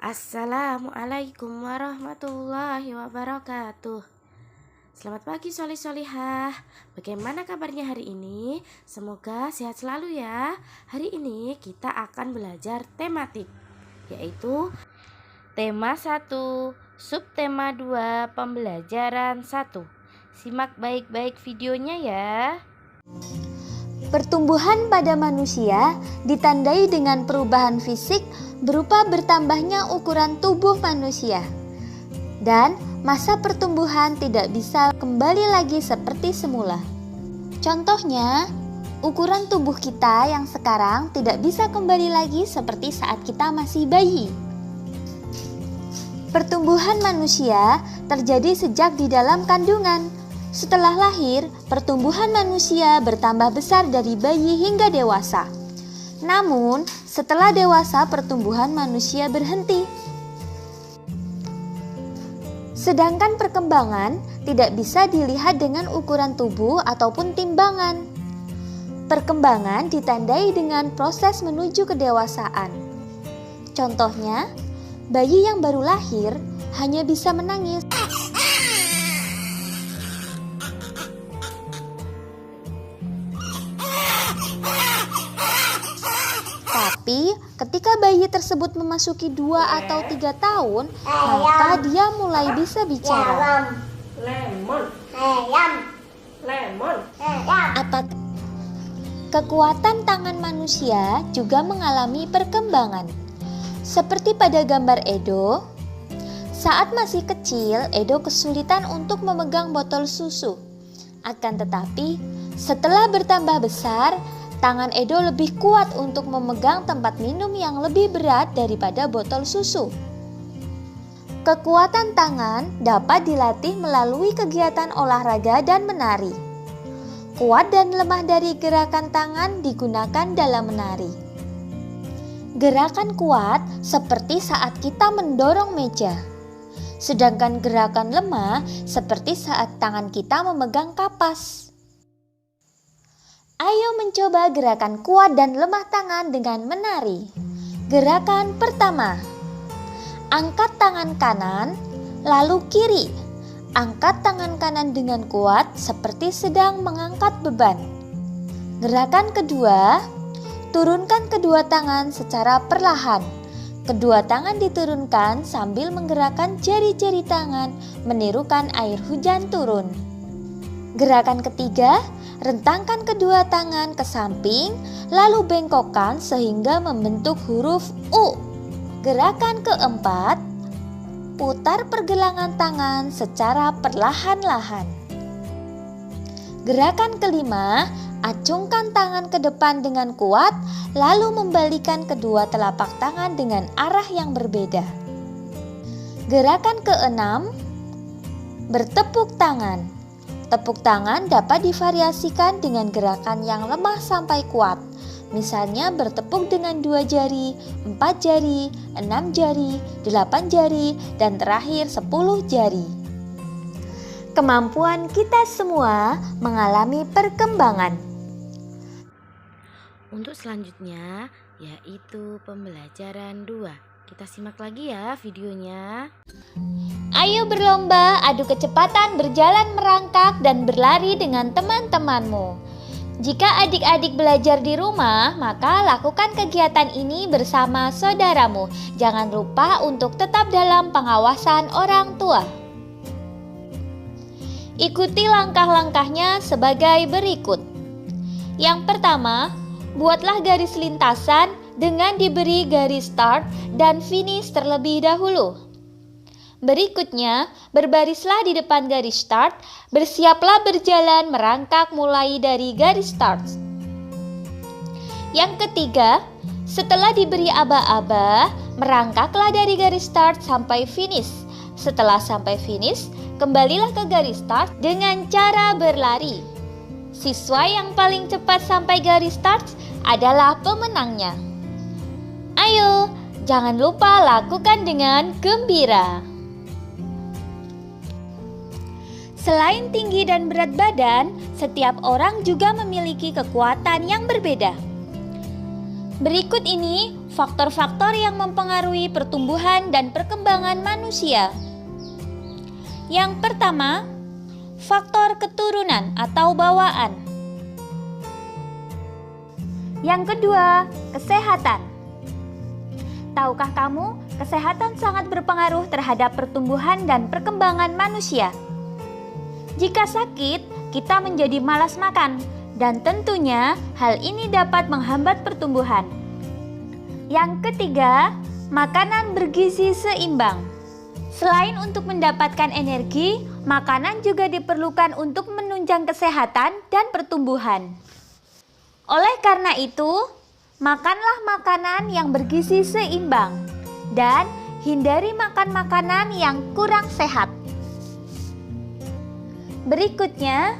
Assalamualaikum warahmatullahi wabarakatuh. Selamat pagi solih-solihah. Bagaimana kabarnya hari ini? Semoga sehat selalu ya. Hari ini kita akan belajar tematik, yaitu tema 1, subtema 2, pembelajaran 1. Simak baik-baik videonya ya. Pertumbuhan pada manusia ditandai dengan perubahan fisik berupa bertambahnya ukuran tubuh manusia. Dan masa pertumbuhan tidak bisa kembali lagi seperti semula. Contohnya, ukuran tubuh kita yang sekarang tidak bisa kembali lagi seperti saat kita masih bayi. Pertumbuhan manusia terjadi sejak di dalam kandungan. Setelah lahir, pertumbuhan manusia bertambah besar dari bayi hingga dewasa. Namun, setelah dewasa pertumbuhan manusia berhenti. Sedangkan perkembangan tidak bisa dilihat dengan ukuran tubuh ataupun timbangan. Perkembangan ditandai dengan proses menuju kedewasaan. Contohnya, bayi yang baru lahir hanya bisa menangis. Tapi ketika bayi tersebut memasuki 2 atau 3 tahun, maka dia mulai bisa bicara. Kekuatan tangan manusia juga mengalami perkembangan. Seperti pada gambar Edo, saat masih kecil, Edo kesulitan untuk memegang botol susu. Akan tetapi, setelah bertambah besar, tangan Edo lebih kuat untuk memegang tempat minum yang lebih berat daripada botol susu. Kekuatan tangan dapat dilatih melalui kegiatan olahraga dan menari. Kuat dan lemah dari gerakan tangan digunakan dalam menari. Gerakan kuat seperti saat kita mendorong meja. Sedangkan gerakan lemah seperti saat tangan kita memegang kapas. Ayo mencoba gerakan kuat dan lemah tangan dengan menari. Gerakan pertama, angkat tangan kanan, lalu kiri. Angkat tangan kanan dengan kuat seperti sedang mengangkat beban. Gerakan kedua, turunkan kedua tangan secara perlahan. Kedua tangan diturunkan sambil menggerakkan jari-jari tangan, menirukan air hujan turun. Gerakan ketiga, rentangkan kedua tangan ke samping, lalu bengkokkan sehingga membentuk huruf U. Gerakan keempat, putar pergelangan tangan secara perlahan-lahan. Gerakan kelima, acungkan tangan ke depan dengan kuat, lalu membalikan kedua telapak tangan dengan arah yang berbeda. Gerakan keenam, bertepuk tangan. Tepuk tangan dapat divariasikan dengan gerakan yang lemah sampai kuat. Misalnya bertepuk dengan 2 jari, 4 jari, 6 jari, 8 jari, dan terakhir 10 jari. Kemampuan kita semua mengalami perkembangan. Untuk selanjutnya yaitu pembelajaran 2. Kita simak lagi ya videonya. Ayo berlomba adu kecepatan berjalan merangkak dan berlari dengan teman-temanmu. Jika adik-adik belajar di rumah, maka lakukan kegiatan ini bersama saudaramu. Jangan lupa untuk tetap dalam pengawasan orang tua. Ikuti langkah-langkahnya sebagai berikut. Yang pertama, buatlah garis lintasan dengan diberi garis start dan finish terlebih dahulu. Berikutnya, berbarislah di depan garis start, bersiaplah berjalan merangkak mulai dari garis start. Yang ketiga, setelah diberi aba-aba, merangkaklah dari garis start sampai finish. Setelah sampai finish, kembalilah ke garis start dengan cara berlari. Siswa yang paling cepat sampai garis start adalah pemenangnya. Ayo, jangan lupa lakukan dengan gembira. Selain tinggi dan berat badan, setiap orang juga memiliki kekuatan yang berbeda. Berikut ini faktor-faktor yang mempengaruhi pertumbuhan dan perkembangan manusia. Yang pertama, faktor keturunan atau bawaan. Yang kedua, kesehatan. Tahukah kamu, kesehatan sangat berpengaruh terhadap pertumbuhan dan perkembangan manusia. Jika sakit, kita menjadi malas makan, dan tentunya hal ini dapat menghambat pertumbuhan. Yang ketiga, makanan bergizi seimbang. Selain untuk mendapatkan energi, makanan juga diperlukan untuk menunjang kesehatan dan pertumbuhan. Oleh karena itu, makanlah makanan yang bergizi seimbang dan hindari makan makanan yang kurang sehat. Berikutnya,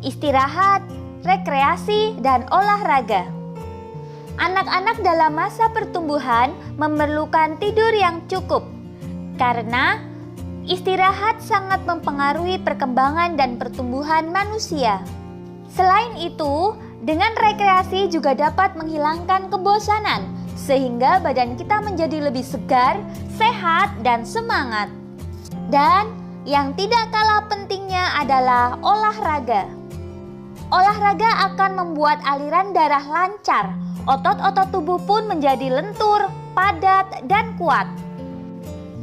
istirahat, rekreasi, dan olahraga. Anak-anak dalam masa pertumbuhan memerlukan tidur yang cukup karena istirahat sangat mempengaruhi perkembangan dan pertumbuhan manusia. Selain itu, dengan rekreasi juga dapat menghilangkan kebosanan sehingga badan kita menjadi lebih segar, sehat, dan semangat. Dan yang tidak kalah pentingnya adalah olahraga. Olahraga akan membuat aliran darah lancar, otot-otot tubuh pun menjadi lentur, padat, dan kuat.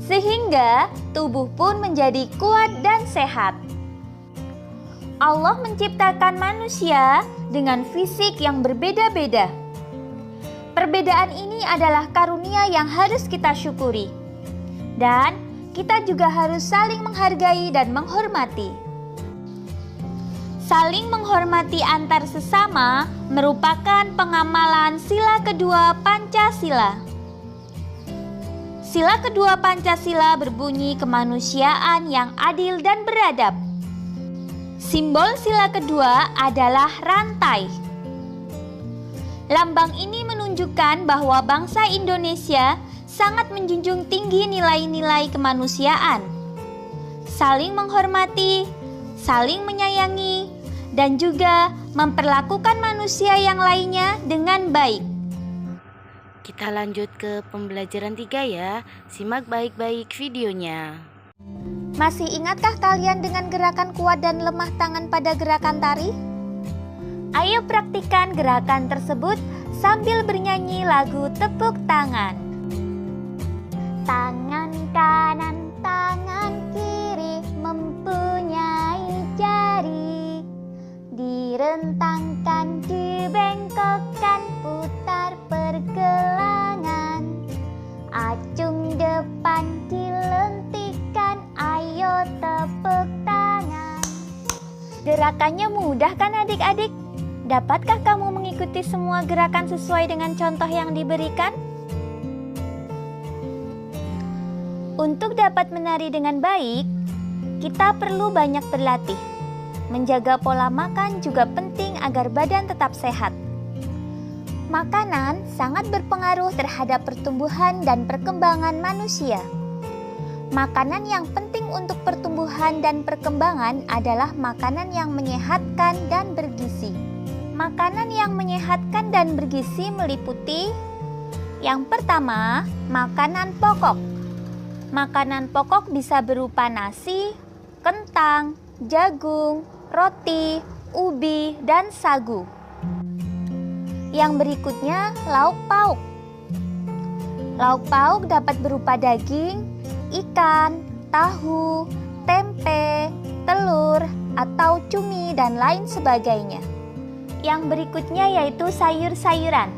Sehingga tubuh pun menjadi kuat dan sehat. Allah menciptakan manusia dengan fisik yang berbeda-beda. Perbedaan ini adalah karunia yang harus kita syukuri. Dan kita juga harus saling menghargai dan menghormati. Saling menghormati antar sesama merupakan pengamalan sila kedua Pancasila. Sila kedua Pancasila berbunyi kemanusiaan yang adil dan beradab. Simbol sila kedua adalah rantai. Lambang ini menunjukkan bahwa bangsa Indonesia sangat menjunjung tinggi nilai-nilai kemanusiaan, saling menghormati, saling menyayangi, dan juga memperlakukan manusia yang lainnya dengan baik. Kita lanjut ke pembelajaran 3 ya. Simak baik-baik videonya. Masih ingatkah kalian dengan gerakan kuat dan lemah tangan pada gerakan tari? Ayo praktikkan gerakan tersebut sambil bernyanyi lagu tepuk tangan. Tangan kanan, tangan kiri mempunyai jari. Direntangkan, dibengkokkan, putar pergelangan. Acung depan dilentikan, ayo tepuk tangan. Gerakannya mudah kan adik-adik? Dapatkah kamu mengikuti semua gerakan sesuai dengan contoh yang diberikan? Untuk dapat menari dengan baik, kita perlu banyak berlatih. Menjaga pola makan juga penting agar badan tetap sehat. Makanan sangat berpengaruh terhadap pertumbuhan dan perkembangan manusia. Makanan yang penting untuk pertumbuhan dan perkembangan adalah makanan yang menyehatkan dan bergizi. Makanan yang menyehatkan dan bergizi meliputi yang pertama, makanan pokok. Makanan pokok bisa berupa nasi, kentang, jagung, roti, ubi, dan sagu. Yang berikutnya, lauk pauk. Lauk pauk dapat berupa daging, ikan, tahu, tempe, telur, atau cumi, dan lain sebagainya. Yang berikutnya yaitu sayur-sayuran.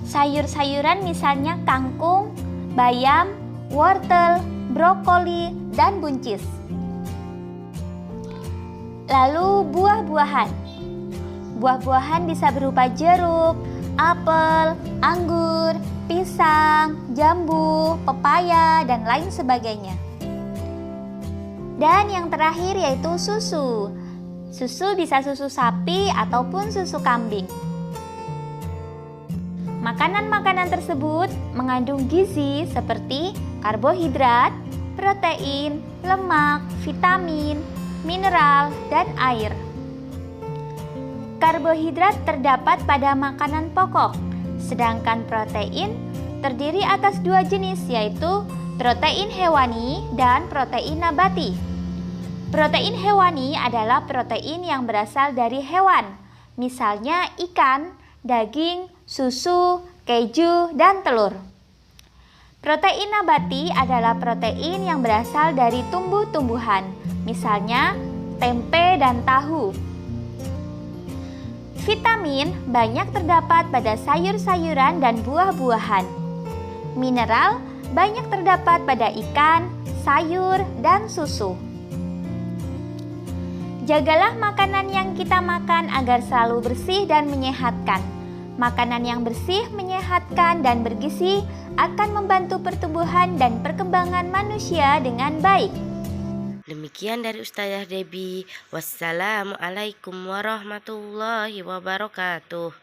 Sayur-sayuran misalnya kangkung, bayam, wortel, brokoli, dan buncis. Lalu buah-buahan. Buah-buahan bisa berupa jeruk, apel, anggur, pisang, jambu, pepaya, dan lain sebagainya. Dan yang terakhir yaitu susu. Susu bisa susu sapi ataupun susu kambing. Makanan-makanan tersebut mengandung gizi seperti karbohidrat, protein, lemak, vitamin, mineral, dan air. Karbohidrat terdapat pada makanan pokok, sedangkan protein terdiri atas dua jenis, yaitu protein hewani dan protein nabati. Protein hewani adalah protein yang berasal dari hewan, misalnya ikan, daging, susu, keju, dan telur. Protein nabati adalah protein yang berasal dari tumbuh-tumbuhan, misalnya tempe dan tahu. Vitamin banyak terdapat pada sayur-sayuran dan buah-buahan. Mineral banyak terdapat pada ikan, sayur, dan susu. Jagalah makanan yang kita makan agar selalu bersih dan menyehatkan. Makanan yang bersih, menyehatkan, dan bergizi akan membantu pertumbuhan dan perkembangan manusia dengan baik. Demikian dari Ustazah Debbie. Wassalamualaikum warahmatullahi wabarakatuh.